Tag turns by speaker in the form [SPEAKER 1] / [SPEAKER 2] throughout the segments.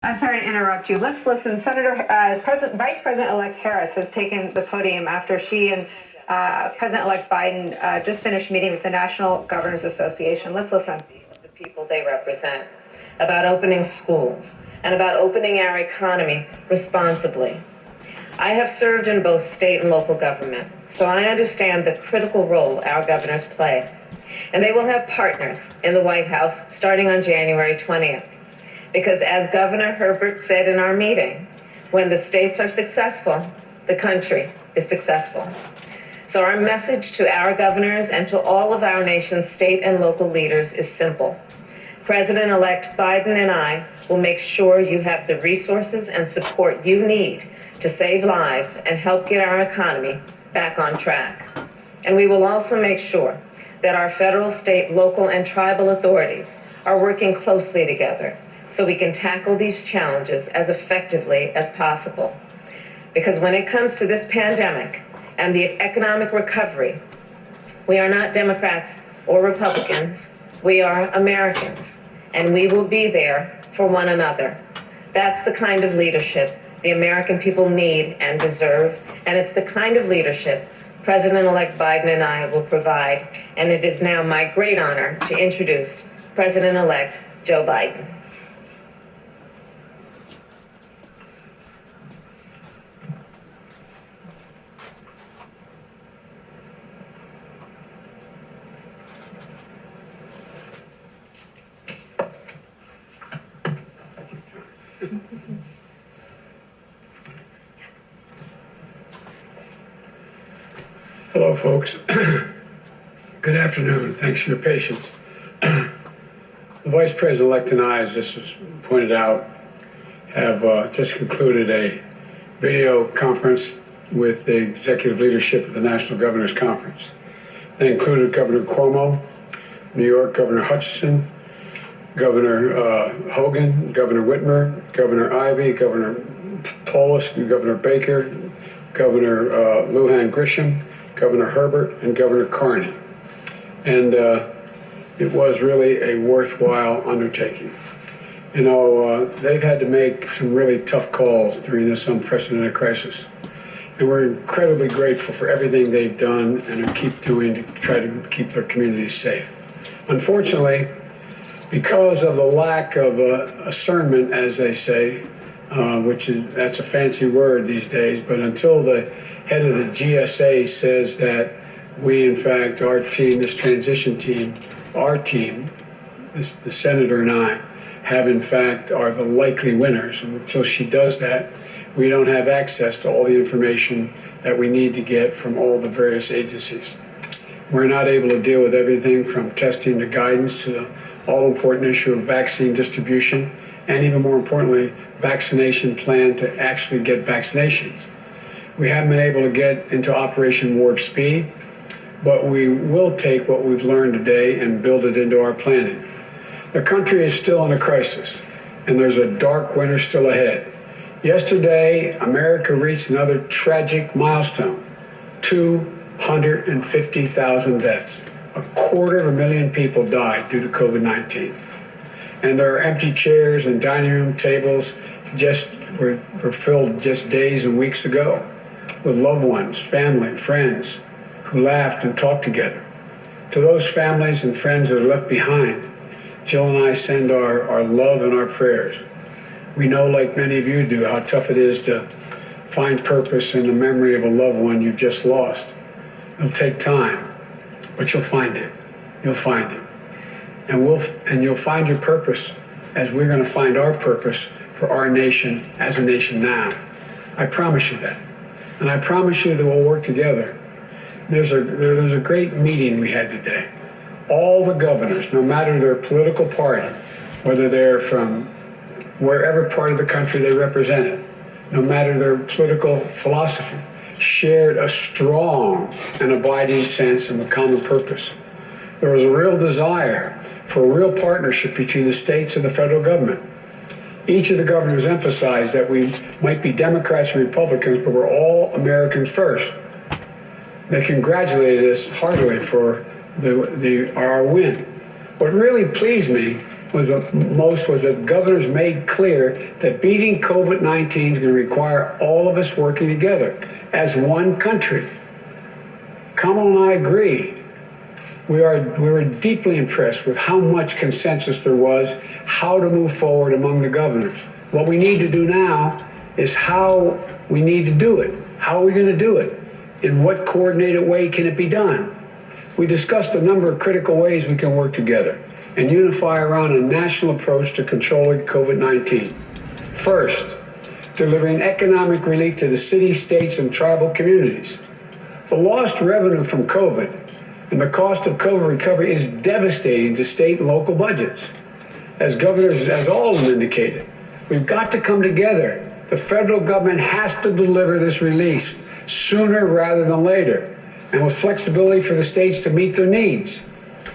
[SPEAKER 1] I'm sorry to interrupt you. Let's listen. Vice President-elect Harris has taken the podium after she and President-elect Biden just finished meeting with the National Governors Association. Let's listen.
[SPEAKER 2] The people they represent, about opening schools and about opening our economy responsibly. I have served in both state and local government, so I understand the critical role our governors play. And they will have partners in the White House starting on January 20th. Because as Governor Herbert said in our meeting, when the states are successful, the country is successful. So our message to our governors and to all of our nation's state and local leaders is simple. President-elect Biden and I will make sure you have the resources and support you need to save lives and help get our economy back on track. And we will also make sure that our federal, state, local, and tribal authorities are working closely together so we can tackle these challenges as effectively as possible. Because when it comes to this pandemic and the economic recovery, we are not Democrats or Republicans, we are Americans, and we will be there for one another. That's the kind of leadership the American people need and deserve, and it's the kind of leadership President-elect Biden and I will provide, and it is now my great honor to introduce President-elect Joe Biden.
[SPEAKER 3] Hello, folks. Good afternoon. Thanks for your patience. The Vice President-elect and I, as this was pointed out, have just concluded a video conference with the executive leadership of the National Governors Conference. They included Governor Cuomo, New York Governor Hutchinson, Governor Hogan, Governor Whitmer, Governor Ivey, Governor Polis, Governor Baker, Governor Lujan Grisham, Governor Herbert, and Governor Carney. And it was really a worthwhile undertaking. You know, they've had to make some really tough calls during this unprecedented crisis. And we're incredibly grateful for everything they've done and keep doing to try to keep their communities safe. Unfortunately, because of the lack of discernment, as they say, that's a fancy word these days, but until the head of the GSA says that we, in fact, our team, this transition team, our team, the senator and I, have in fact are the likely winners. And until she does that, we don't have access to all the information that we need to get from all the various agencies. We're not able to deal with everything from testing to guidance to the all-important issue of vaccine distribution, and even more importantly, vaccination plan to actually get vaccinations. We haven't been able to get into Operation Warp Speed, but we will take what we've learned today and build it into our planning. The country is still in a crisis, and there's a dark winter still ahead. Yesterday, America reached another tragic milestone, 250,000 deaths. 250,000 people died due to COVID-19. And there are empty chairs and dining room tables were filled just days and weeks ago with loved ones, family, friends who laughed and talked together. To those families and friends that are left behind, Jill and I send our love and our prayers. We know, like many of you do, how tough it is to find purpose in the memory of a loved one you've just lost. It'll take time, but you'll find it. You'll find it. And you'll find your purpose as we're going to find our purpose for our nation as a nation now. I promise you that. And I promise you that we'll work together. There's a great meeting we had today. All the governors, no matter their political party, whether they're from wherever part of the country they represented, no matter their political philosophy, shared a strong and abiding sense of a common purpose. There was a real desire for a real partnership between the states and the federal government. Each of the governors emphasized that we might be Democrats and Republicans, but we're all Americans first. They congratulated us heartily for our win. What really pleased me was that governors made clear that beating COVID-19 is going to require all of us working together as one country. Kamala and I agree. We were deeply impressed with how much consensus there was, how to move forward among the governors. What we need to do now is how we need to do it. How are we going to do it? In what coordinated way can it be done? We discussed a number of critical ways we can work together and unify around a national approach to controlling COVID-19. First, delivering economic relief to the cities, states, and tribal communities. The lost revenue from COVID and the cost of COVID recovery is devastating to state and local budgets. As governors, as all of them indicated, we've got to come together. The federal government has to deliver this relief sooner rather than later, and with flexibility for the states to meet their needs.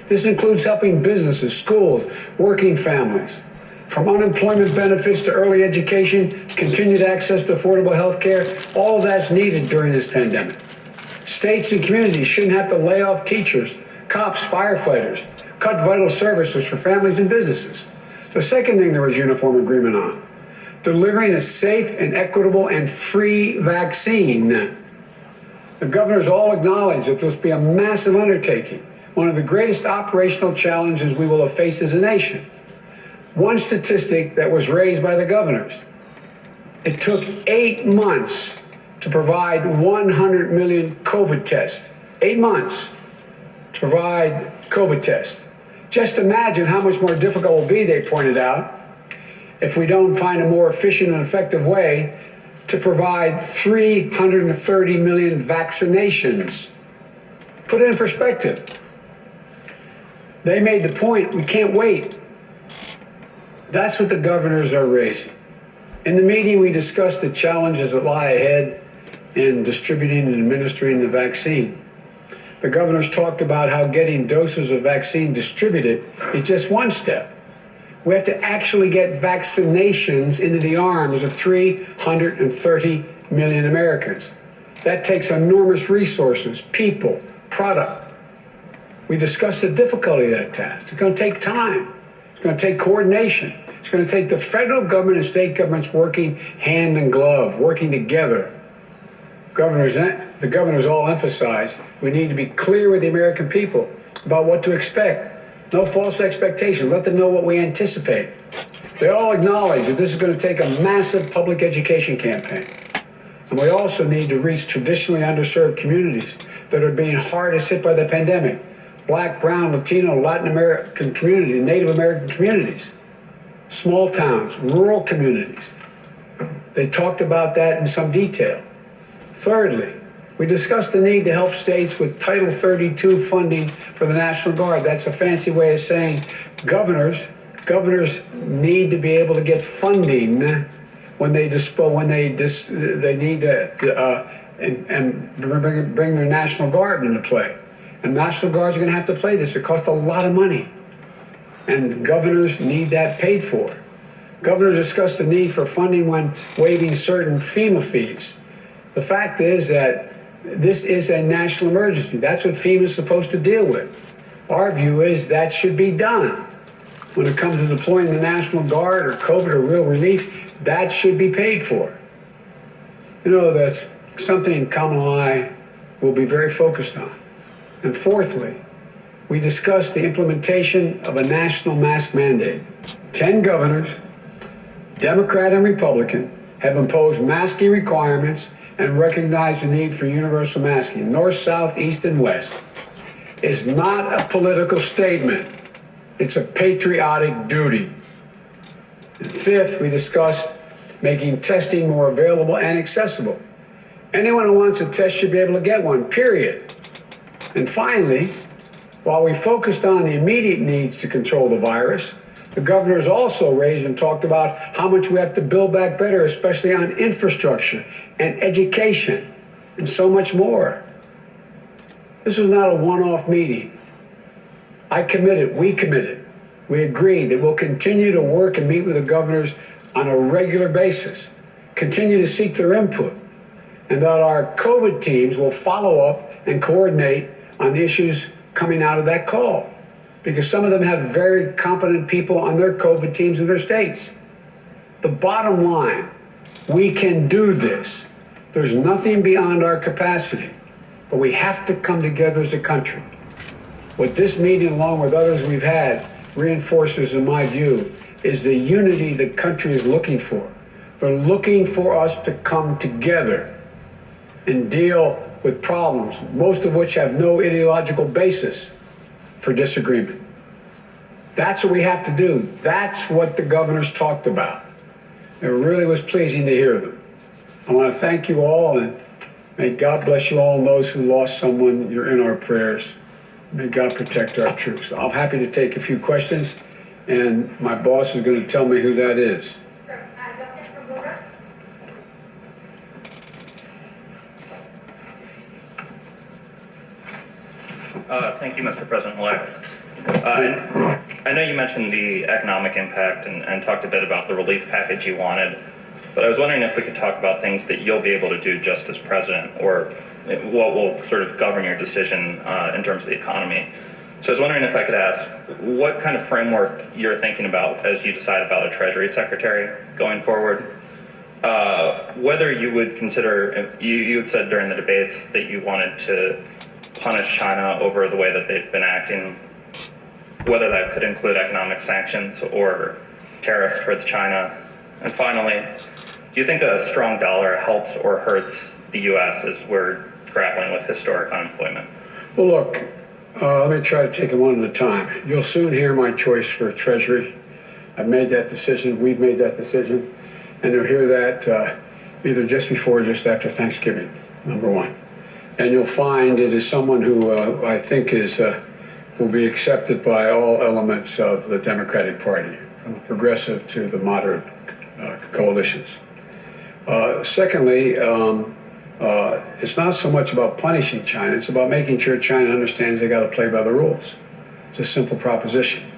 [SPEAKER 3] This includes helping businesses, schools, working families. From unemployment benefits to early education, continued access to affordable health care, all of that's needed during this pandemic. States and communities shouldn't have to lay off teachers, cops, firefighters, cut vital services for families and businesses. The second thing there was uniform agreement on, delivering a safe and equitable and free vaccine. The governors all acknowledge that this will be a massive undertaking, one of the greatest operational challenges we will have faced as a nation. One statistic that was raised by the governors, it took 8 months to provide 100 million COVID tests. 8 months to provide COVID tests. Just imagine how much more difficult it will be, they pointed out, if we don't find a more efficient and effective way to provide 330 million vaccinations. Put it in perspective. They made the point, we can't wait. That's what the governors are raising. In the meeting, we discussed the challenges that lie ahead in distributing and administering the vaccine. The governors talked about how getting doses of vaccine distributed is just one step. We have to actually get vaccinations into the arms of 330 million Americans. That takes enormous resources, people, product. We discussed the difficulty of that task. It's going to take time. It's going to take coordination. It's going to take the federal government and state governments working hand in glove, working together. The governors all emphasize we need to be clear with the American people about what to expect. No false expectations. Let them know what we anticipate. They all acknowledge that this is going to take a massive public education campaign. And we also need to reach traditionally underserved communities that are being hardest hit by the pandemic. Black, brown, Latino, Latin American community, Native American communities, small towns, rural communities. They talked about that in some detail. Thirdly, we discussed the need to help states with Title 32 funding for the National Guard. That's a fancy way of saying governors need to be able to get funding when they need to bring their National Guard into play. And National Guards are going to have to play this. It costs a lot of money, and governors need that paid for. Governors discussed the need for funding when waiving certain FEMA fees. The fact is that this is a national emergency. That's what FEMA is supposed to deal with. Our view is that should be done. When it comes to deploying the National Guard or COVID or real relief, that should be paid for. You know, that's something Kamala and I will be very focused on. And fourthly, we discussed the implementation of a national mask mandate. 10 governors, Democrat and Republican, have imposed masking requirements and recognize the need for universal masking, north, south, east, and west. It's not a political statement. It's a patriotic duty. And fifth, we discussed making testing more available and accessible. Anyone who wants a test should be able to get one, period. And finally, while we focused on the immediate needs to control the virus, the governors also raised and talked about how much we have to build back better, especially on infrastructure and education and so much more. This was not a one-off meeting. We committed, we agreed that we'll continue to work and meet with the governors on a regular basis, continue to seek their input, and that our COVID teams will follow up and coordinate on the issues coming out of that call. because some of them have very competent people on their COVID teams in their states. The bottom line, we can do this. There's nothing beyond our capacity, but we have to come together as a country. What this meeting, along with others we've had, reinforces, in my view, is the unity the country is looking for. They're looking for us to come together and deal with problems, most of which have no ideological basis for disagreement. That's what we have to do. That's what the governors talked about. It really was pleasing to hear them. I want to thank you all, and may God bless you all and those who lost someone. You're in our prayers. May God protect our troops. I'm happy to take a few questions, and my boss is going to tell me who that is.
[SPEAKER 4] Thank you, Mr. President-elect. I know you mentioned the economic impact and talked a bit about the relief package you wanted, but I was wondering if we could talk about things that you'll be able to do just as president, or what will sort of govern your decision in terms of the economy. So I was wondering if I could ask what kind of framework you're thinking about as you decide about a Treasury Secretary going forward. Whether you would consider, you had said during the debates that you wanted to punish China over the way that they've been acting, whether that could include economic sanctions or tariffs towards China. And finally, do you think a strong dollar helps or hurts the U.S. as we're grappling with historic unemployment?
[SPEAKER 3] Well, look, let me try to take it one at a time. You'll soon hear my choice for Treasury. I've made that decision. We've made that decision. And you'll hear that either just before or just after Thanksgiving, number one. And you'll find it is someone who I think will be accepted by all elements of the Democratic Party, from the progressive to the moderate coalitions. Secondly, it's not so much about punishing China, it's about making sure China understands they got to play by the rules. It's a simple proposition.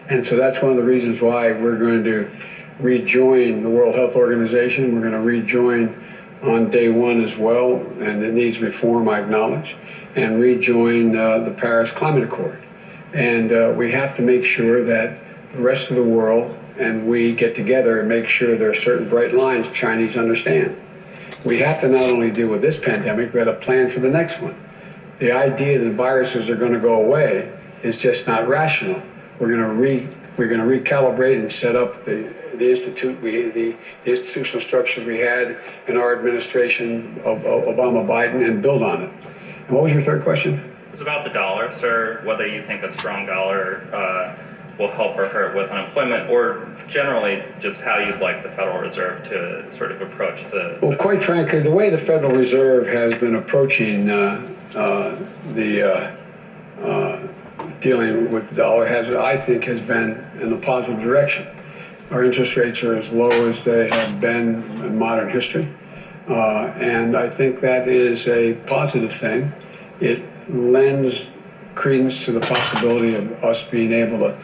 [SPEAKER 3] And so that's one of the reasons why we're going to rejoin the World Health Organization. We're going to rejoin on day one as well, and it needs reform, I acknowledge, and rejoin the Paris Climate Accord. And we have to make sure that the rest of the world and we get together and make sure there are certain bright lines Chinese understand. We have to not only deal with this pandemic, we have to plan for the next one. The idea that viruses are going to go away is just not rational. We're going to recalibrate and set up the institutional structures we had in our administration of Obama Biden and build on it. And what was your third question?
[SPEAKER 4] It was about the dollar, sir, whether you think a strong dollar will help or hurt with unemployment, or generally just how you'd like the Federal Reserve to sort of approach the...
[SPEAKER 3] Well, quite frankly, the way the Federal Reserve has been approaching dealing with the dollar I think, has been in a positive direction. Our interest rates are as low as they have been in modern history. And I think that is a positive thing. It lends credence to the possibility of us being able to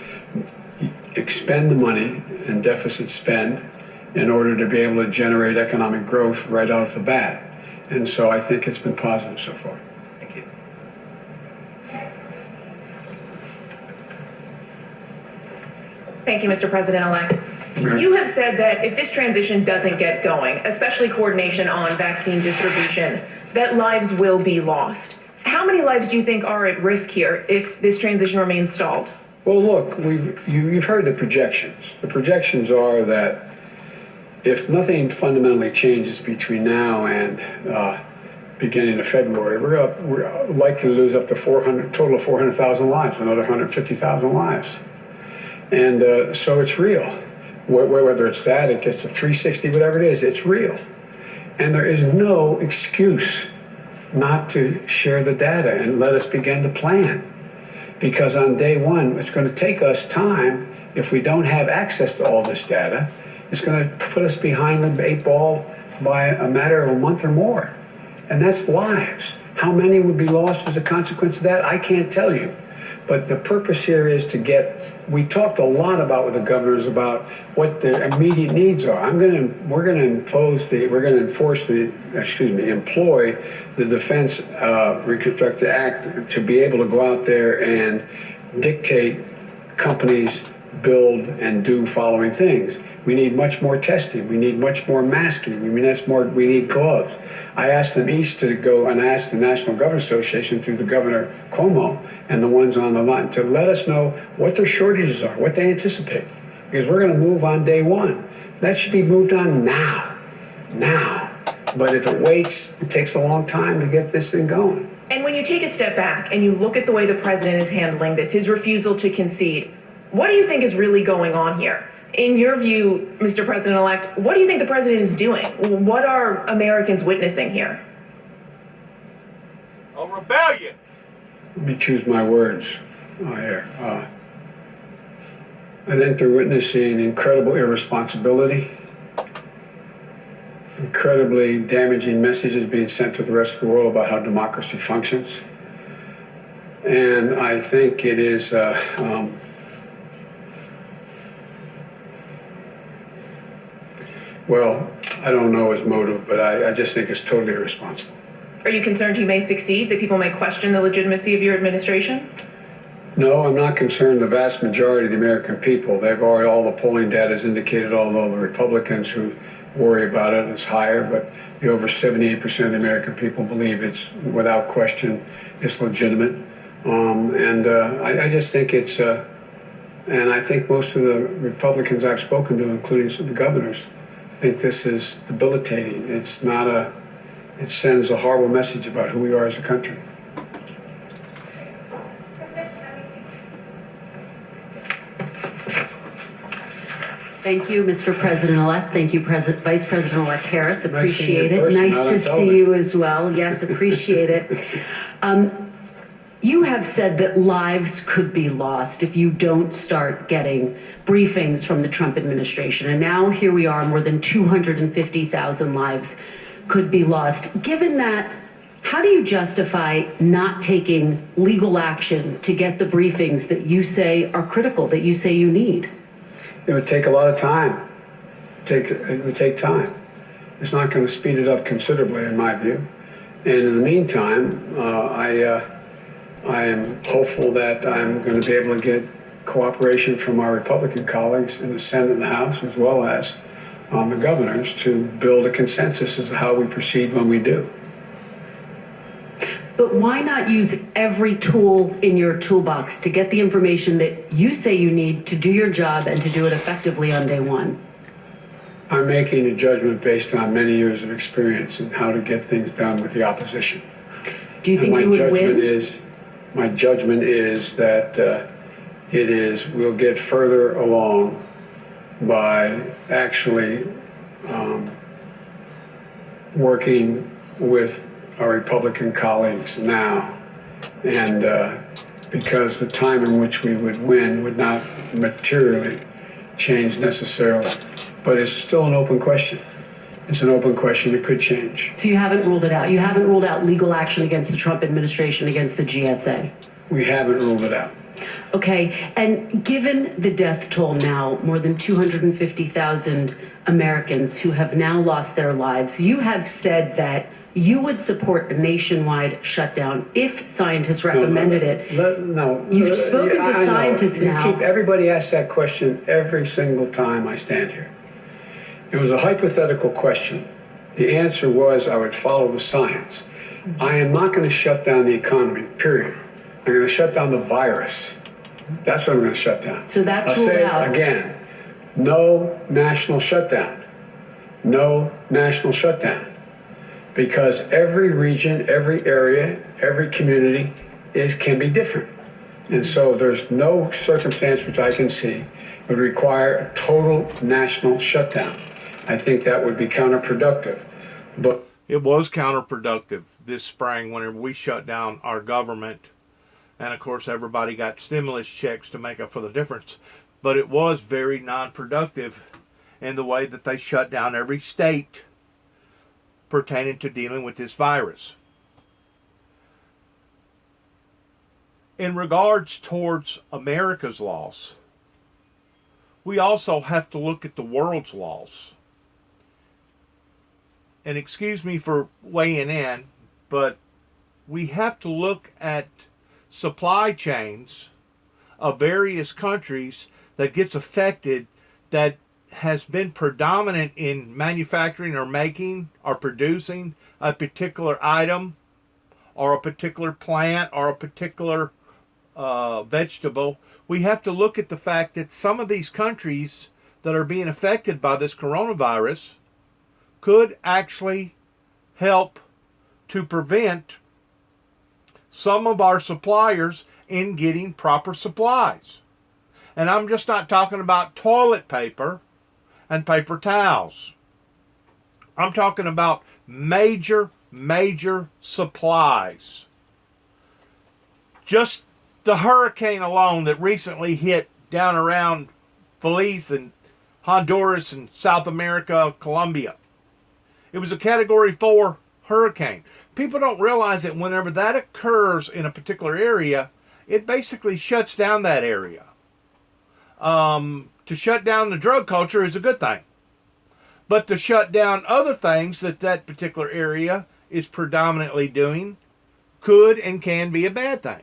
[SPEAKER 3] expend the money and deficit spend in order to be able to generate economic growth right off the bat. And so I think it's been positive so far.
[SPEAKER 4] Thank you.
[SPEAKER 5] Thank you, Mr. President-elect. You have said that if this transition doesn't get going, especially coordination on vaccine distribution, that lives will be lost. How many lives do you think are at risk here if this transition remains stalled?
[SPEAKER 3] Well, look, you've heard the projections. The projections are that if nothing fundamentally changes between now and beginning of February, we're likely to lose up to total of 400,000 lives, another 150,000 lives. And so it's real. Whether it's that, it gets to 360, whatever it is, it's real. And there is no excuse not to share the data and let us begin to plan. Because on day one, it's going to take us time. If we don't have access to all this data, it's going to put us behind the 8 ball by a matter of a month or more. And that's lives. How many would be lost as a consequence of that? I can't tell you. But the purpose here is we talked a lot about with the governors about what the immediate needs are. We're going to employ the Defense Reconstruction Act to be able to go out there and dictate companies build and do following things. We need much more testing. We need much more masking. We need gloves. I asked them each to go, and I asked the National Governors Association through the Governor Cuomo and the ones on the line to let us know what their shortages are, what they anticipate. Because we're going to move on day one. That should be moved on now. But if it waits, it takes a long time to get this thing going.
[SPEAKER 5] And when you take a step back and you look at the way the president is handling this, his refusal to concede, what do you think is really going on here? In your view, Mr. President-elect, what do you think the president is doing? What are Americans witnessing here?
[SPEAKER 6] A rebellion.
[SPEAKER 3] Let me choose my words here. I think they're witnessing incredible irresponsibility, incredibly damaging messages being sent to the rest of the world about how democracy functions. And I think it is well, I don't know his motive, but I just think it's totally irresponsible.
[SPEAKER 5] Are you concerned he may succeed, that people may question the legitimacy of your administration?
[SPEAKER 3] No, I'm not concerned. The vast majority of the American people, they've already, all the polling data has indicated, although the Republicans who worry about it is higher, but the over 78% of the American people believe it's, without question, it's legitimate. I just think it's, and I think most of the Republicans I've spoken to, including some of the governors, think this is debilitating. It's not it sends a horrible message about who we are as a country.
[SPEAKER 7] Thank you, Mr. President-elect. Thank you, Vice President-elect Harris. Appreciate it.
[SPEAKER 3] Nice
[SPEAKER 7] Nice to see you as well. Yes, appreciate it. You have said that lives could be lost if you don't start getting briefings from the Trump administration. And now here we are, more than 250,000 lives could be lost. Given that, how do you justify not taking legal action to get the briefings that you say are critical, that you say you need?
[SPEAKER 3] It would take a lot of time. It would take time. It's not going to speed it up considerably, in my view. And in the meantime, I am hopeful that I'm going to be able to get cooperation from our Republican colleagues in the Senate and the House, as well as the governors, to build a consensus as to how we proceed when we do.
[SPEAKER 7] But why not use every tool in your toolbox to get the information that you say you need to do your job and to do it effectively on day one?
[SPEAKER 3] I'm making a judgment based on many years of experience in how to get things done with the opposition.
[SPEAKER 7] Do you think you would win?
[SPEAKER 3] My judgment is that we'll get further along by actually working with our Republican colleagues now, and because the time in which we would win would not materially change necessarily, but it's still an open question. It's an open question. It could change.
[SPEAKER 7] So you haven't ruled it out. You haven't ruled out legal action against the Trump administration, against the GSA.
[SPEAKER 3] We haven't ruled it out.
[SPEAKER 7] Okay, and given the death toll now, more than 250,000 Americans who have now lost their lives, you have said that you would support a nationwide shutdown if scientists recommended it. You've spoken to scientists now.
[SPEAKER 3] Everybody asks that question every single time I stand here. It was a hypothetical question. The answer was I would follow the science. I am not going to shut down the economy, period. I'm going to shut down the virus. That's what I'm going to shut down.
[SPEAKER 7] So that's
[SPEAKER 3] I'll
[SPEAKER 7] ruled
[SPEAKER 3] say
[SPEAKER 7] out.
[SPEAKER 3] it again. No national shutdown. No national shutdown. Because every region, every area, every community can be different. And so there's no circumstance which I can see would require a total national shutdown. I think that would be counterproductive. But
[SPEAKER 6] It was counterproductive this spring whenever we shut down our government. And of course, everybody got stimulus checks to make up for the difference. But it was very non-productive in the way that they shut down every state pertaining to dealing with this virus. In regards towards America's loss, we also have to look at the world's loss. And excuse me for weighing in, but we have to look at supply chains of various countries that gets affected that has been predominant in manufacturing or making or producing a particular item or a particular plant or a particular vegetable, we have to look at the fact that some of these countries that are being affected by this coronavirus could actually help to prevent some of our suppliers in getting proper supplies. And I'm just not talking about toilet paper and paper towels. I'm talking about major supplies. Just the hurricane alone that recently hit down around Felice and Honduras and South America, Colombia. It was a Category 4 hurricane. People don't realize that whenever that occurs in a particular area, it basically shuts down that area. To shut down the drug culture is a good thing. But to shut down other things that that particular area is predominantly doing could and can be a bad thing.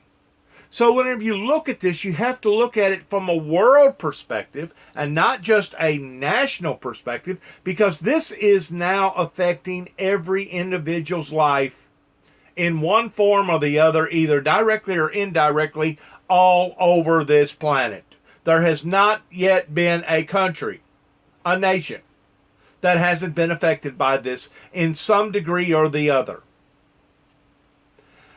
[SPEAKER 6] So whenever you look at this, you have to look at it from a world perspective and not just a national perspective, because this is now affecting every individual's life in one form or the other, either directly or indirectly, all over this planet. There has not yet been a country, a nation, that hasn't been affected by this in some degree or the other.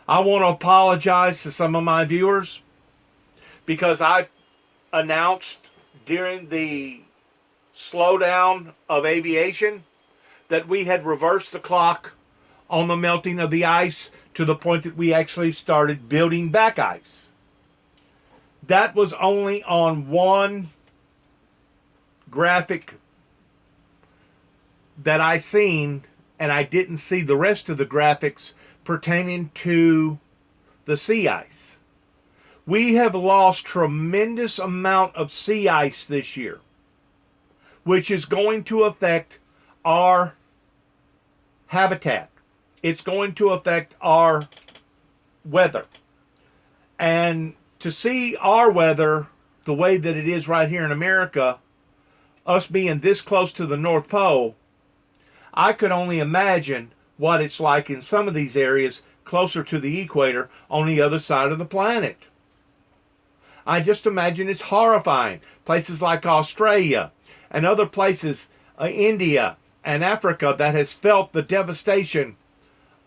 [SPEAKER 6] I want to apologize to some of my viewers because I announced during the slowdown of aviation that we had reversed the clock on the melting of the ice to the point that we actually started building back ice. That was only on one graphic that I seen, and I didn't see the rest of the graphics pertaining to the sea ice. We have lost tremendous amount of sea ice this year, which is going to affect our habitat. It's going to affect our weather. And to see our weather the way that it is right here in America, us being this close to the North Pole, I could only imagine what it's like in some of these areas closer to the equator on the other side of the planet. I just imagine it's horrifying. Places like Australia and other places, India and Africa, that has felt the devastation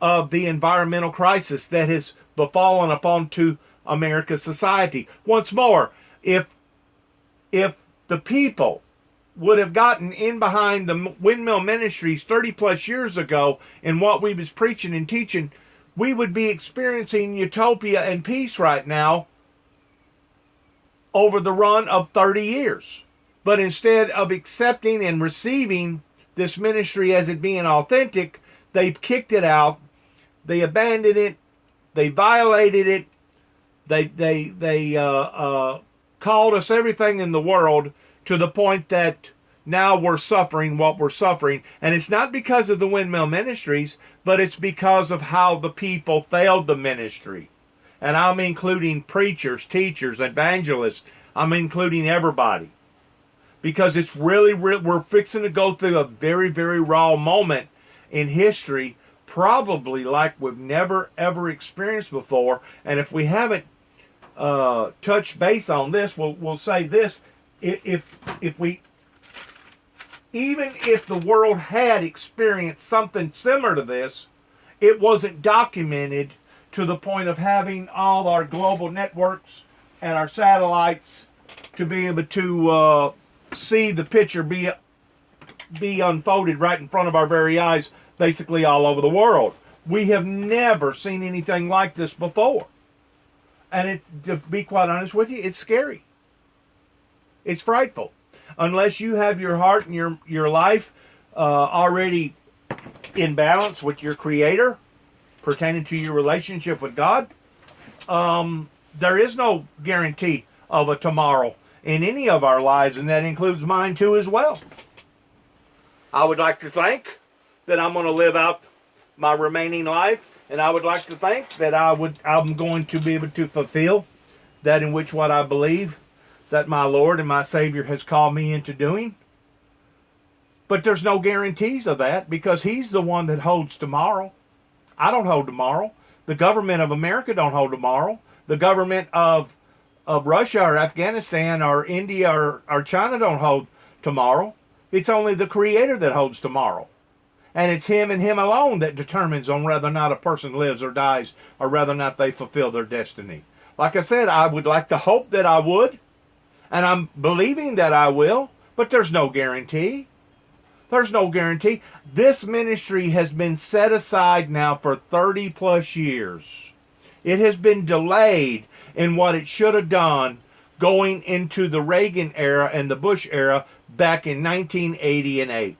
[SPEAKER 6] of the environmental crisis that has befallen upon to America's society. Once more, if the people would have gotten in behind the windmill ministries 30 plus years ago in what we was preaching and teaching, we would be experiencing utopia and peace right now over the run of 30 years. But instead of accepting and receiving this ministry as it being authentic, they kicked it out, they abandoned it, they violated it, they called us everything in the world, to the point that now we're suffering what we're suffering. And it's not because of the windmill ministries, but it's because of how the people failed the ministry. And I'm including preachers, teachers, evangelists. I'm including everybody. Because it's really, we're fixing to go through a very, very raw moment in history, probably like we've never, ever experienced before. And if we haven't touched base on this, we'll say this. If we, even if the world had experienced something similar to this, it wasn't documented to the point of having all our global networks and our satellites to be able to see the picture be unfolded right in front of our very eyes, basically all over the world. We have never seen anything like this before. And to be quite honest with you, it's scary. It's frightful. Unless you have your heart and your life already in balance with your Creator, pertaining to your relationship with God, there is no guarantee of a tomorrow in any of our lives, and that includes mine too as well. I would like to think that I'm going to live out my remaining life, and I would like to think that I'm going to be able to fulfill that in which what I believe that my Lord and my Savior has called me into doing. But there's no guarantees of that because he's the one that holds tomorrow. I don't hold tomorrow. The government of America don't hold tomorrow. The government of Russia or Afghanistan or India or China don't hold tomorrow. It's only the Creator that holds tomorrow. And it's him and him alone that determines on whether or not a person lives or dies or whether or not they fulfill their destiny. Like I said, I would like to hope that I would, and I'm believing that I will, but there's no guarantee. There's no guarantee. This ministry has been set aside now for 30 plus years. It has been delayed in what it should have done going into the Reagan era and the Bush era back in 1980 and 8.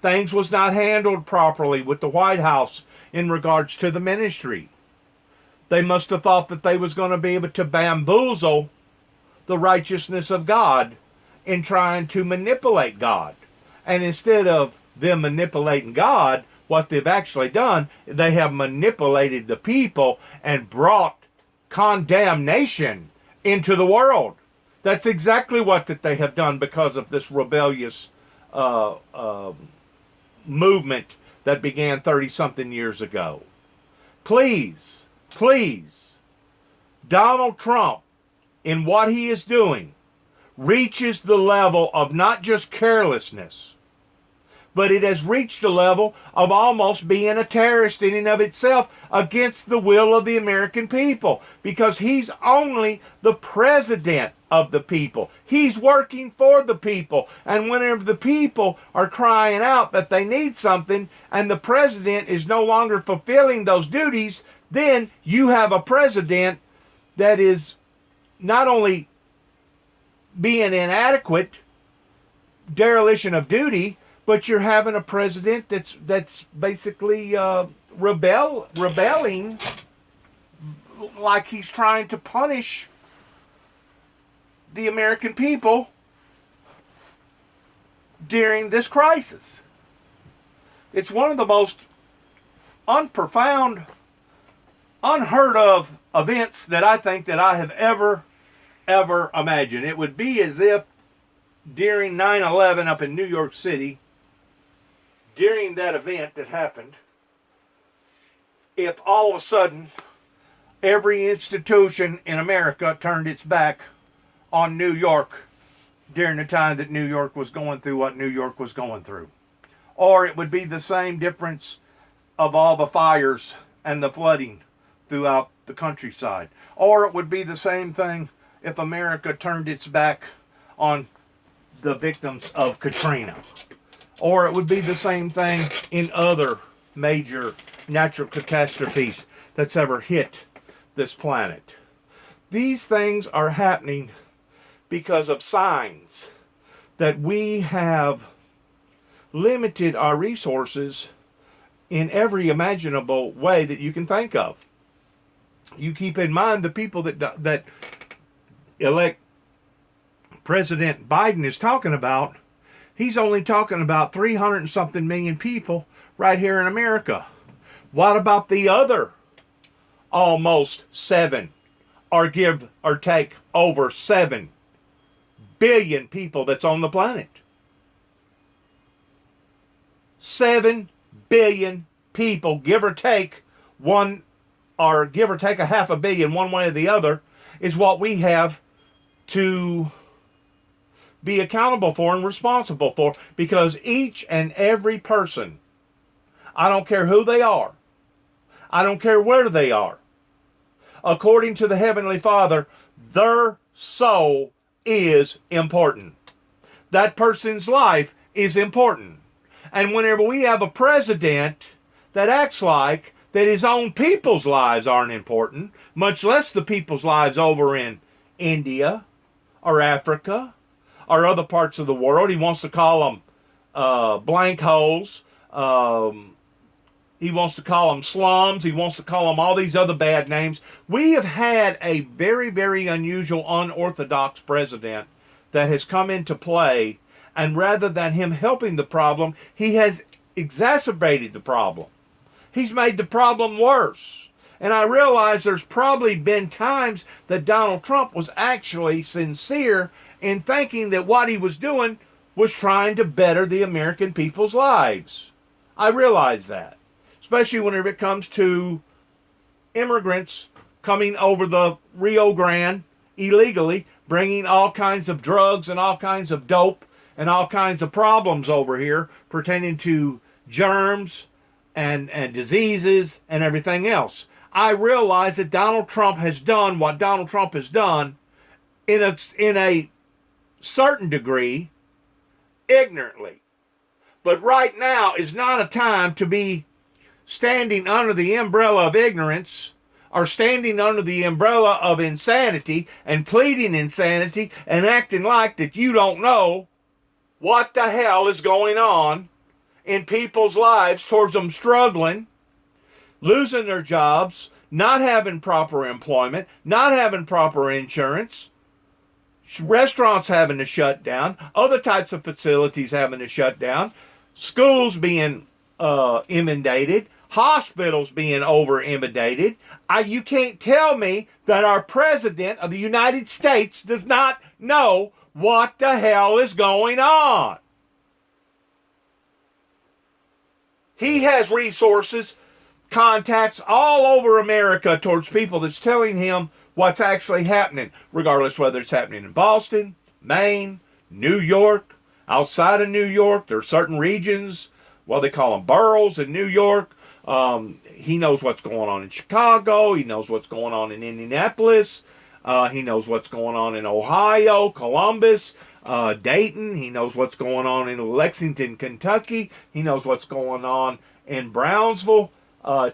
[SPEAKER 6] Things was not handled properly with the White House in regards to the ministry. They must have thought that they was going to be able to bamboozle the righteousness of God in trying to manipulate God. And instead of them manipulating God, what they've actually done, they have manipulated the people and brought condemnation into the world. That's exactly what that they have done because of this rebellious movement that began 30-something years ago. Please, please, Donald Trump, in what he is doing, reaches the level of not just carelessness, but it has reached the level of almost being a terrorist in and of itself against the will of the American people, because he's only the president of the people. He's working for the people, and whenever the people are crying out that they need something and the president is no longer fulfilling those duties, then you have a president that is not only being inadequate, dereliction of duty, but you're having a president that's basically rebelling, like he's trying to punish the American people during this crisis. It's one of the most unprofound, unheard of events that I think that I have ever imagined. It would be as if during 9/11 up in New York City, during that event that happened, if all of a sudden every institution in America turned its back on New York during the time that New York was going through what New York was going through. Or it would be the same difference of all the fires and the flooding throughout the countryside. Or it would be the same thing if America turned its back on the victims of Katrina. Or it would be the same thing in other major natural catastrophes that's ever hit this planet. These things are happening because of signs that we have limited our resources in every imaginable way that you can think of. You keep in mind the people that elect President Biden is talking about. He's only talking about 300 and something million people right here in America. What about the other almost 7, or give or take over 7 billion people that's on the planet? 7 billion people, give or take one, or give or take a half a billion one way or the other, is what we have to be accountable for and responsible for, because each and every person, I don't care who they are, I don't care where they are, according to the Heavenly Father, their soul is important. That person's life is important. And whenever we have a president that acts like that his own people's lives aren't important, much less the people's lives over in India or Africa or other parts of the world. He wants to call them blank holes. He wants to call them slums. He wants to call them all these other bad names. We have had a very, very unusual, unorthodox president that has come into play, and rather than him helping the problem, he has exacerbated the problem. He's made the problem worse. And I realize there's probably been times that Donald Trump was actually sincere in thinking that what he was doing was trying to better the American people's lives. I realize that, especially whenever it comes to immigrants coming over the Rio Grande illegally, bringing all kinds of drugs and all kinds of dope and all kinds of problems over here pertaining to germs and diseases and everything else. I realize that Donald Trump has done what Donald Trump has done in a certain degree ignorantly. But right now is not a time to be standing under the umbrella of ignorance or standing under the umbrella of insanity and pleading insanity and acting like that you don't know what the hell is going on in people's lives towards them struggling, losing their jobs, not having proper employment, not having proper insurance, restaurants having to shut down, other types of facilities having to shut down, schools being inundated, hospitals being over inundated. You can't tell me that our president of the United States does not know what the hell is going on. He has resources, contacts all over America towards people that's telling him what's actually happening, regardless whether it's happening in Boston, Maine, New York, outside of New York. There are certain regions, well, they call them boroughs in New York. He knows what's going on in Chicago. He knows what's going on in Indianapolis. He knows what's going on in Ohio, Columbus, Dayton. He knows what's going on in Lexington, Kentucky. He knows what's going on in Brownsville,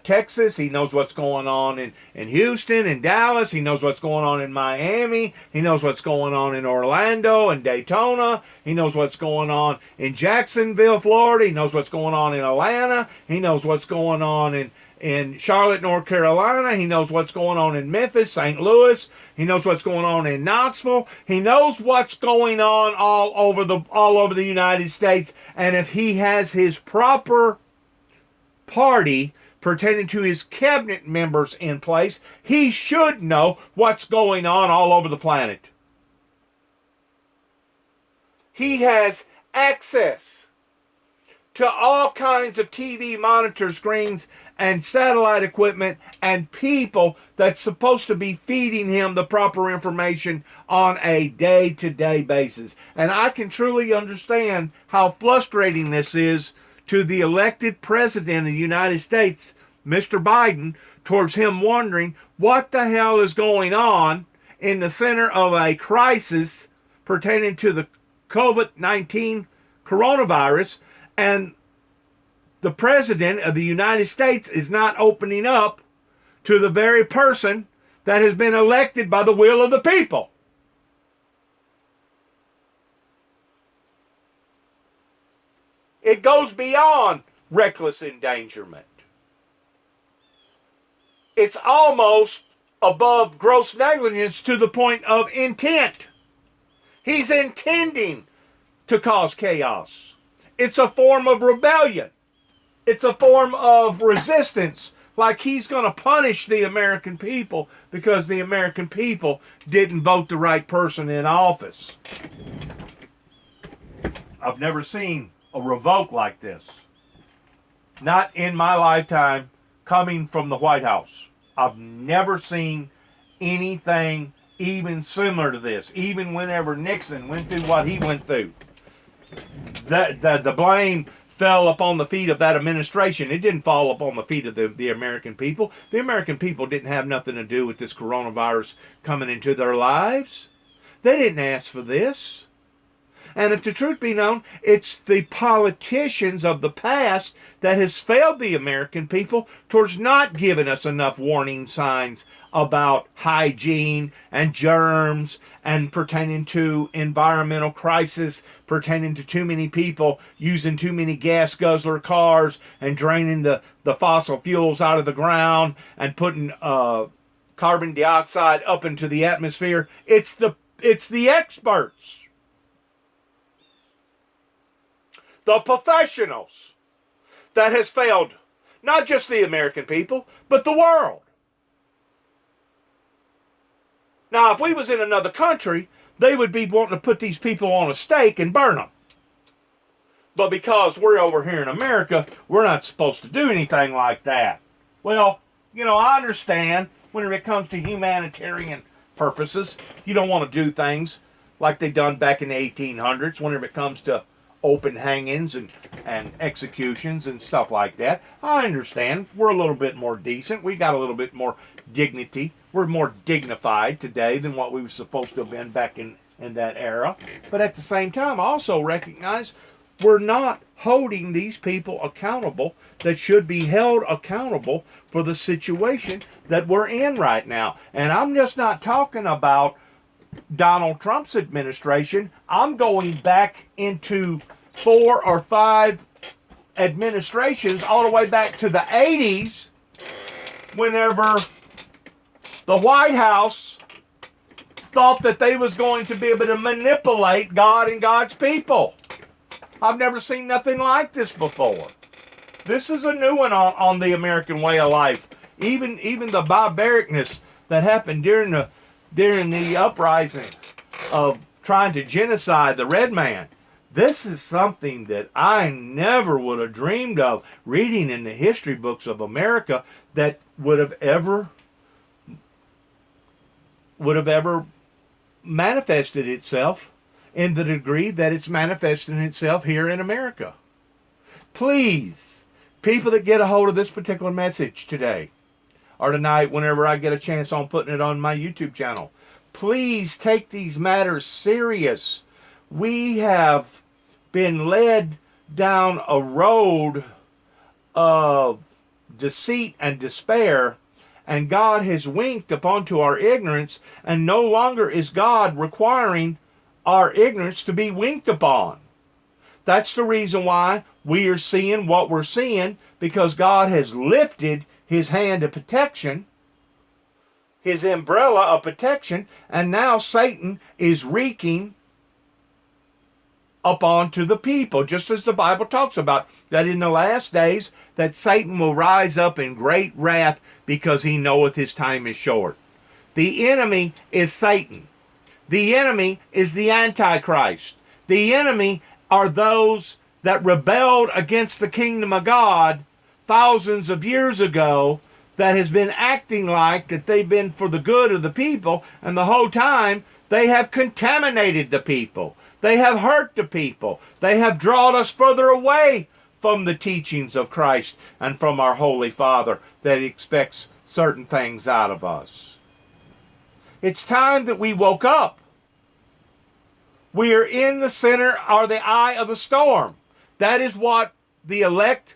[SPEAKER 6] Texas. He knows what's going on in Houston and Dallas. He knows what's going on in Miami. He knows what's going on in Orlando and Daytona. He knows what's going on in Jacksonville, Florida. He knows what's going on in Atlanta. He knows what's going on in Charlotte, North Carolina. He knows what's going on in Memphis, St. Louis. He knows what's going on in Knoxville. He knows what's going on all over the United States. And if he has his proper party pertaining to his cabinet members in place, he should know what's going on all over the planet. He has access to all kinds of TV monitor screens and satellite equipment and people that's supposed to be feeding him the proper information on a day-to-day basis. And I can truly understand how frustrating this is to the elected president of the United States, Mr. Biden, towards him wondering what the hell is going on in the center of a crisis pertaining to the COVID-19 coronavirus, and the president of the United States is not opening up to the very person that has been elected by the will of the people. It goes beyond reckless endangerment. It's almost above gross negligence to the point of intent. He's intending to cause chaos. It's a form of rebellion. It's a form of resistance, like he's going to punish the American people because the American people didn't vote the right person in office. I've never seen a revoke like this. Not in my lifetime coming from the White House. I've never seen anything even similar to this, even whenever Nixon went through what he went through. The blame fell upon the feet of that administration. It didn't fall upon the feet of the American people. The American people didn't have nothing to do with this coronavirus coming into their lives. They didn't ask for this. And if the truth be known, it's the politicians of the past that has failed the American people towards not giving us enough warning signs about hygiene and germs and pertaining to environmental crisis, pertaining to too many people using too many gas guzzler cars and draining the fossil fuels out of the ground and putting carbon dioxide up into the atmosphere. It's the experts. The professionals that has failed not just the American people, but the world. Now, if we was in another country, they would be wanting to put these people on a stake and burn them. But because we're over here in America, we're not supposed to do anything like that. Well, I understand when it comes to humanitarian purposes, you don't want to do things like they done back in the 1800s whenever it comes to open hangings and executions and stuff like that. I understand. We're a little bit more decent. We got a little bit more dignity. We're more dignified today than what we were supposed to have been back in that era. But at the same time, I also recognize we're not holding these people accountable that should be held accountable for the situation that we're in right now. And I'm just not talking about Donald Trump's administration. I'm going back into 4 or 5 administrations all the way back to the 80s, whenever the White House thought that they was going to be able to manipulate God and God's people. I've never seen nothing like this before. This is a new one on the American way of life. Even the barbaricness that happened during the uprising of trying to genocide the red man. This is something that I never would have dreamed of reading in the history books of America that would have ever manifested itself in the degree that it's manifesting itself here in America. Please, people that get a hold of this particular message today or tonight, whenever I get a chance on putting it on my YouTube channel, please take these matters serious. We have been led down a road of deceit and despair, and God has winked upon to our ignorance, and no longer is God requiring our ignorance to be winked upon. That's the reason why we are seeing what we're seeing, because God has lifted his hand of protection, his umbrella of protection, and now Satan is wreaking upon to the people, just as the Bible talks about, that in the last days that Satan will rise up in great wrath because he knoweth his time is short. The enemy is Satan. The enemy is the Antichrist. The enemy are those that rebelled against the kingdom of God thousands of years ago, that has been acting like that they've been for the good of the people, and the whole time they have contaminated the people. They have hurt the people. They have drawn us further away from the teachings of Christ and from our Holy Father that expects certain things out of us. It's time that we woke up. We are in the center or the eye of the storm. That is what the elect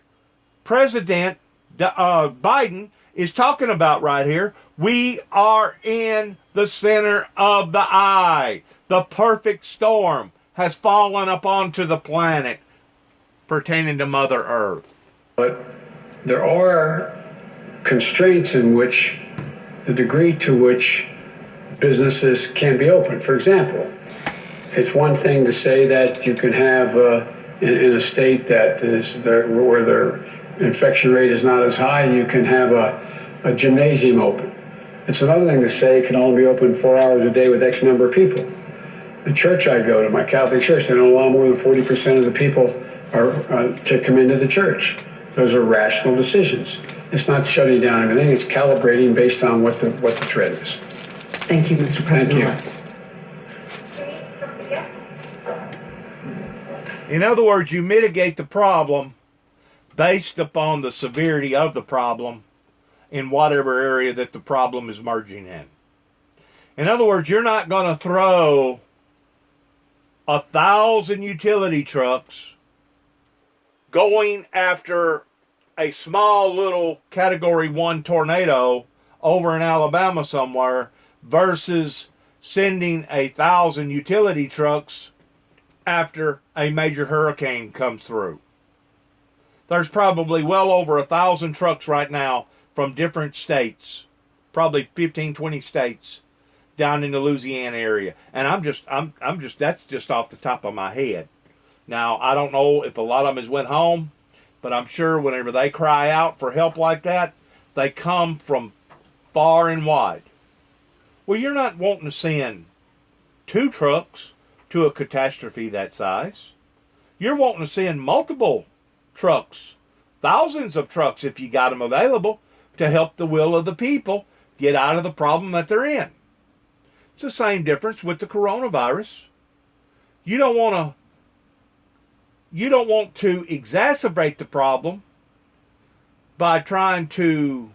[SPEAKER 6] President Biden is talking about right here. We are in the center of the eye. The perfect storm has fallen upon to the planet pertaining to Mother Earth.
[SPEAKER 3] But there are constraints in which the degree to which businesses can be open. For example, it's one thing to say that you can have in a state that is where their infection rate is not as high, you can have a gymnasium open. It's another thing to say it can only be open 4 hours a day with X number of people. The church I go to, my Catholic church, they don't allow more than 40% of the people to come into the church. Those are rational decisions. It's not shutting down everything, it's calibrating based on what the threat is.
[SPEAKER 7] Thank you, Mr. President.
[SPEAKER 3] Thank you.
[SPEAKER 6] In other words, you mitigate the problem based upon the severity of the problem in whatever area that the problem is merging in. In other words, you're not going to throw 1,000 utility trucks going after a small little Category 1 tornado over in Alabama somewhere versus sending 1,000 utility trucks after a major hurricane comes through. There's probably well over 1,000 trucks right now from different states, probably 15, 20 states down in the Louisiana area. And I'm just that's just off the top of my head. Now, I don't know if a lot of them has went home, but I'm sure whenever they cry out for help like that, they come from far and wide. Well, you're not wanting to send 2 trucks to a catastrophe that size. You're wanting to send multiple trucks, thousands of trucks if you got them available, to help the will of the people get out of the problem that they're in. It's the same difference with the coronavirus. You don't want to exacerbate the problem by trying to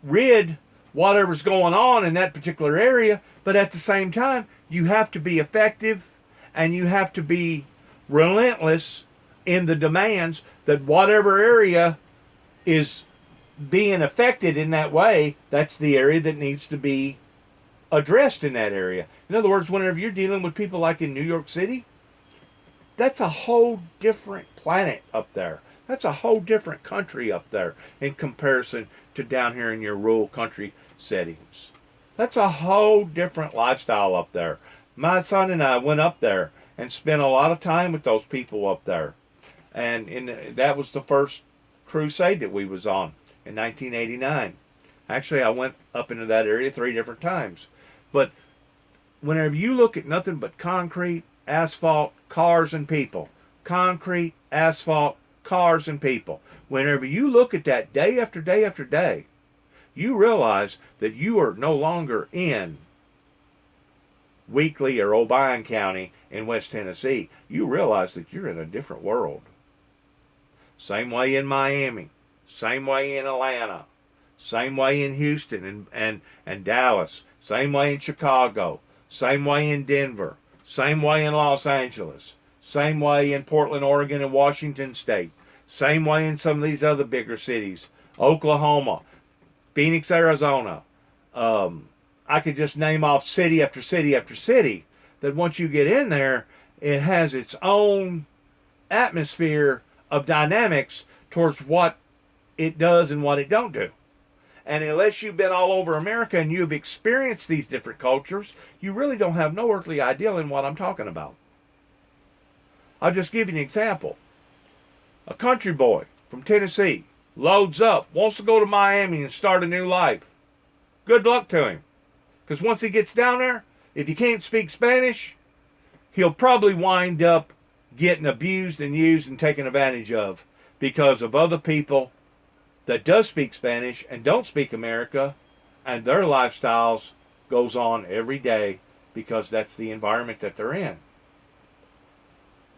[SPEAKER 6] rid whatever's going on in that particular area, but at the same time, you have to be effective and you have to be relentless in the demands that whatever area is being affected in that way, that's the area that needs to be addressed in that area. In other words, whenever you're dealing with people like in New York City, that's a whole different planet up there. That's a whole different country up there in comparison to down here in your rural country settings. That's a whole different lifestyle up there. My son and I went up there and spent a lot of time with those people up there. And that was the first crusade that we was on in 1989. Actually, I went up into that area 3 different times. But whenever you look at nothing but concrete, asphalt, cars, and people, concrete, asphalt, cars, and people, whenever you look at that day after day after day, you realize that you are no longer in Weakley or Obion County in West Tennessee. You realize that you're in a different world. Same way in Miami, same way in Atlanta, same way in Houston and Dallas, same way in Chicago, same way in Denver, same way in Los Angeles, same way in Portland, Oregon, and Washington State, same way in some of these other bigger cities, Oklahoma, Phoenix, Arizona. I could just name off city after city after city that once you get in there, it has its own atmosphere of dynamics towards what it does and what it don't do. And unless you've been all over America and you've experienced these different cultures, you really don't have no earthly idea in what I'm talking about. I'll just give you an example. A country boy from Tennessee loads up, wants to go to Miami and start a new life. Good luck to him. Because once he gets down there, if he can't speak Spanish, he'll probably wind up getting abused and used and taken advantage of because of other people that does speak Spanish and don't speak America, and their lifestyles goes on every day because that's the environment that they're in.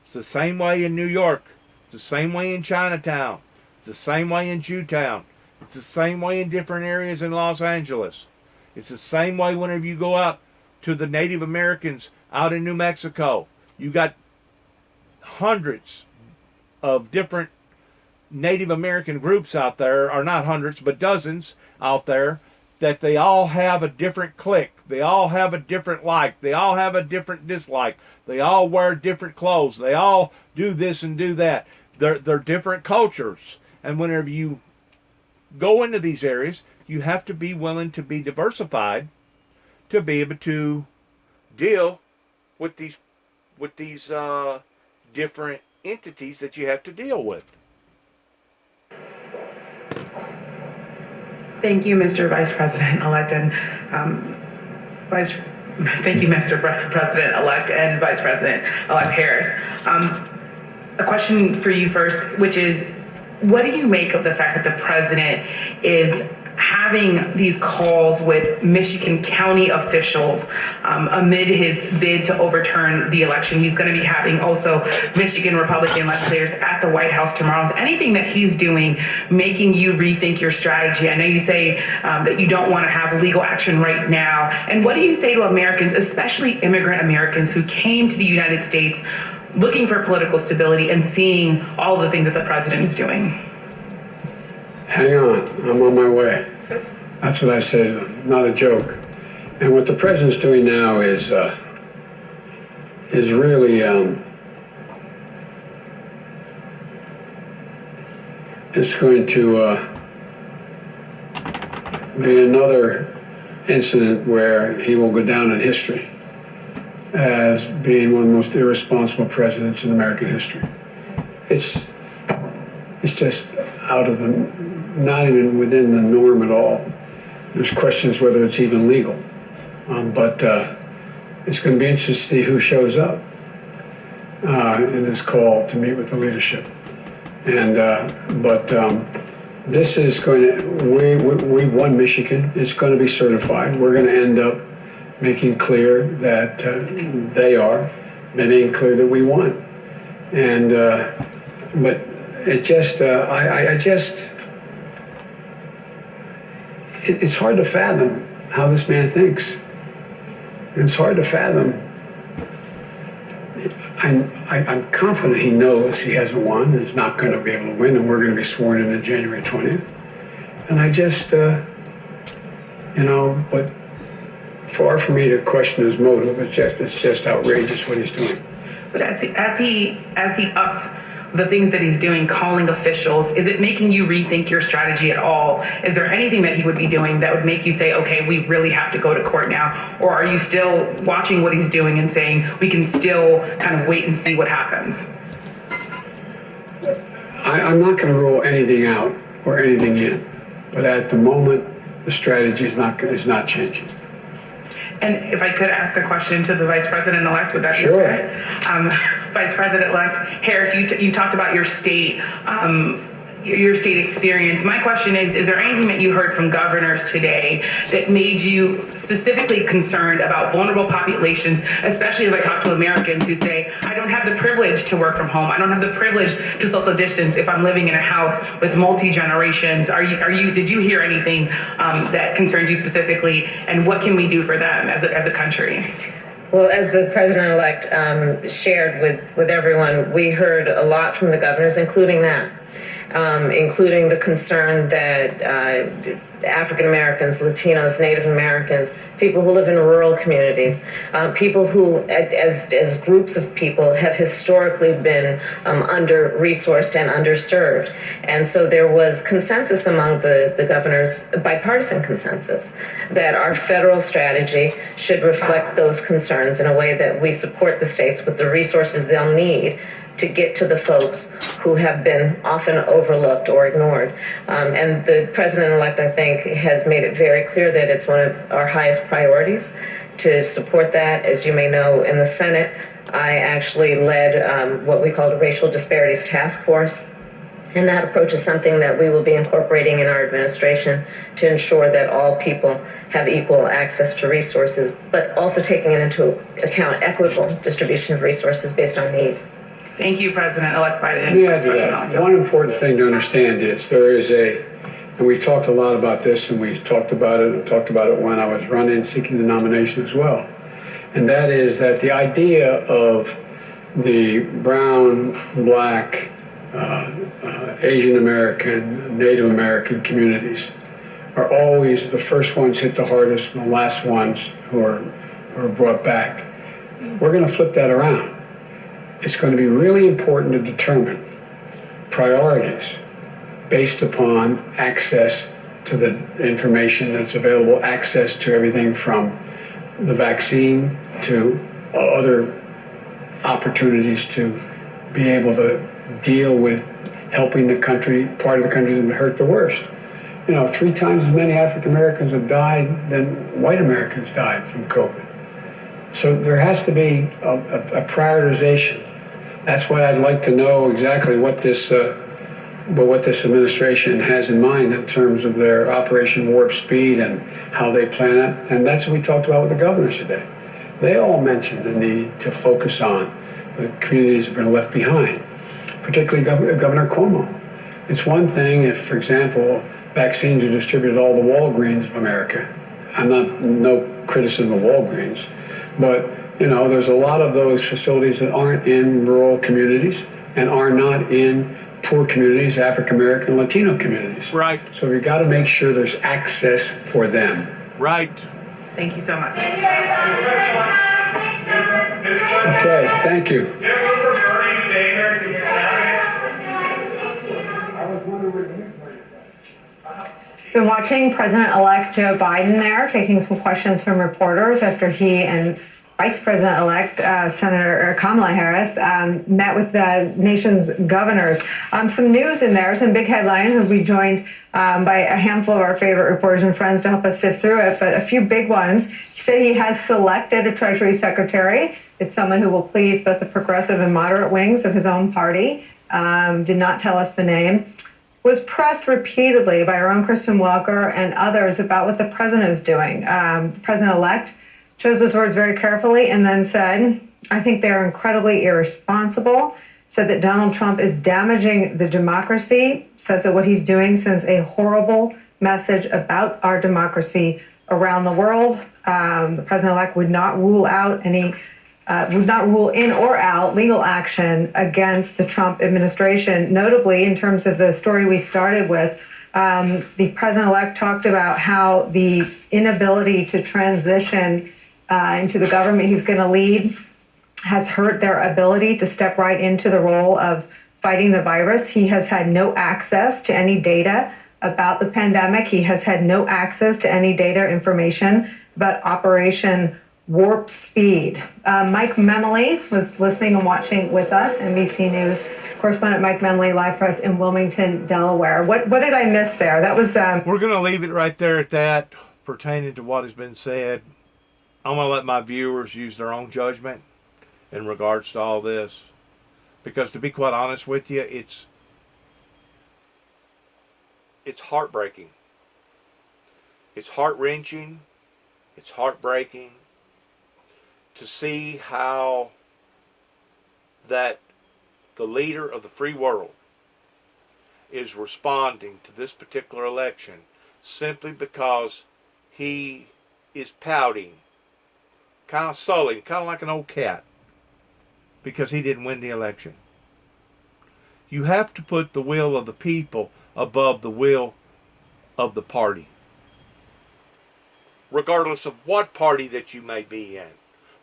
[SPEAKER 6] It's the same way in New York. It's the same way in Chinatown. It's the same way in Jewtown. It's the same way in different areas in Los Angeles. It's the same way whenever you go out to the Native Americans out in New Mexico. You got hundreds of different Native American groups out there, or not hundreds, but dozens out there, that they all have a different clique. They all have a different like. They all have a different dislike. They all wear different clothes. They all do this and do that. They're different cultures. And whenever you go into these areas, you have to be willing to be diversified to be able to deal with these different entities that you have to deal with.
[SPEAKER 5] Thank you, Mr. Vice President-elect, and thank you, Mr. President-elect and Vice President-elect Harris. A question for you first, which is, what do you make of the fact that the president is having these calls with Michigan county officials amid his bid to overturn the election? He's going to be having also Michigan Republican legislators at the White House tomorrow. Is anything that he's doing making you rethink your strategy? I know you say that you don't want to have legal action right now. And what do you say to Americans, especially immigrant Americans who came to the United States looking for political stability and seeing all the things that the president is doing?
[SPEAKER 3] Hang on, I'm on my way. That's what I said, not a joke. And what the president's doing now is really it's going to be another incident where he will go down in history as being one of the most irresponsible presidents in American history. It's just out of the, not even within the norm at all. There's questions whether it's even legal. But it's going to be interesting to see who shows up in this call to meet with the leadership. And this is going to, we've won Michigan. It's going to be certified. We're going to end up making clear that they are, making clear that we won. And, but it just, it's hard to fathom how this man thinks. It's hard to fathom. I'm confident he knows he hasn't won and is not going to be able to win, and we're going to be sworn in on January 20th. And I just, but far from me to question his motive, it's just outrageous what he's doing.
[SPEAKER 5] But as he ups the things that he's doing, calling officials, is it making you rethink your strategy at all? Is there anything that he would be doing that would make you say, okay, we really have to go to court now? Or are you still watching what he's doing and saying, we can still kind of wait and see what happens?
[SPEAKER 3] I'm not going to rule anything out or anything in, but at the moment, the strategy is not changing.
[SPEAKER 5] And if I could ask a question to the Vice President-elect, would that be okay? Vice President-elect Harris, you talked about your state experience. My question is there anything that you heard from governors today that made you specifically concerned about vulnerable populations, especially as I talk to Americans who say, I don't have the privilege to work from home. I don't have the privilege to social distance if I'm living in a house with multi-generations. Did you hear anything that concerns you specifically, and what can we do for them as a country?
[SPEAKER 2] Well, as the president-elect shared with everyone, we heard a lot from the governors, including that. Including the concern that African Americans, Latinos, Native Americans, people who live in rural communities, people who, as groups of people, have historically been under-resourced and underserved. And so there was consensus among the governors, bipartisan consensus, that our federal strategy should reflect those concerns in a way that we support the states with the resources they'll need to get to the folks who have been often overlooked or ignored. And the president-elect, I think, has made it very clear that it's one of our highest priorities to support that. As you may know, in the Senate, I actually led what we called a racial disparities task force. And that approach is something that we will be incorporating in our administration to ensure that all people have equal access to resources, but also taking into account equitable distribution of resources based on need.
[SPEAKER 5] Thank you, President-elect Biden.
[SPEAKER 3] Let me add to that. One important thing to understand is and we've talked a lot about this, and we talked about it when I was running, seeking the nomination as well. And that is that the idea of the brown, black, Asian American, Native American communities are always the first ones hit the hardest and the last ones who are brought back. We're going to flip that around. It's going to be really important to determine priorities based upon access to the information that's available, access to everything from the vaccine to other opportunities to be able to deal with helping the country, part of the country that's been hurt the worst. 3 times as many African Americans have died than white Americans died from COVID. So there has to be a prioritization. That's why I'd like to know exactly what this administration has in mind in terms of their Operation Warp Speed and how they plan it. And that's what we talked about with the governors today. They all mentioned the need to focus on the communities that have been left behind, particularly Governor Cuomo. It's one thing if, for example, vaccines are distributed to all the Walgreens of America. No criticism of Walgreens, but there's a lot of those facilities that aren't in rural communities and are not in poor communities, African American, Latino communities.
[SPEAKER 6] Right.
[SPEAKER 3] So we've got to make sure there's access for them.
[SPEAKER 6] Right.
[SPEAKER 5] Thank you so much.
[SPEAKER 3] Okay, thank you.
[SPEAKER 1] Been watching President-elect Joe Biden there, taking some questions from reporters after he and Vice President-elect Senator Kamala Harris met with the nation's governors. Some news in there, some big headlines. We'll be joined by a handful of our favorite reporters and friends to help us sift through it, but a few big ones. He said he has selected a Treasury Secretary. It's someone who will please both the progressive and moderate wings of his own party. Did not tell us the name. Was pressed repeatedly by our own Kristen Welker and others about what the president is doing. The president-elect chose his words very carefully and then said, I think they are incredibly irresponsible, said that Donald Trump is damaging the democracy, says that what he's doing sends a horrible message about our democracy around the world. The president-elect would not rule in or out legal action against the Trump administration. Notably, in terms of the story we started with, the president-elect talked about how the inability to transition into the government he's going to lead has hurt their ability to step right into the role of fighting the virus. He has had no access to any data about the pandemic. He has had no access to any data information about Operation Warp Speed. Mike Memoli was listening and watching with us, NBC News correspondent Mike Memoli, live for us in Wilmington, Delaware. What did I miss there? That was...
[SPEAKER 6] We're going to leave it right there at that, pertaining to what has been said. I'm going to let my viewers use their own judgment in regards to all this. Because to be quite honest with you, it's heartbreaking. It's heart-wrenching. It's heartbreaking to see how that the leader of the free world is responding to this particular election simply because he is pouting, kind of sullying, kind of like an old cat, because he didn't win the election. You have to put the will of the people above the will of the party, regardless of what party that you may be in,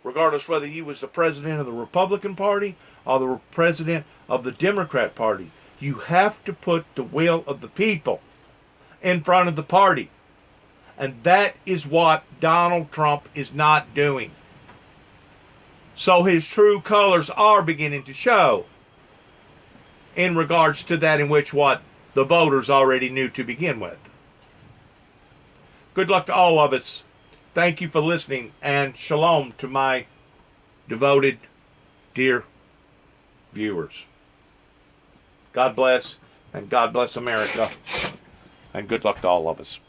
[SPEAKER 6] regardless whether you was the president of the Republican Party or the president of the Democrat Party. You have to put the will of the people in front of the party. And that is what Donald Trump is not doing. So his true colors are beginning to show in regards to that in which what the voters already knew to begin with. Good luck to all of us. Thank you for listening, and shalom to my devoted, dear viewers. God bless, and God bless America, and good luck to all of us.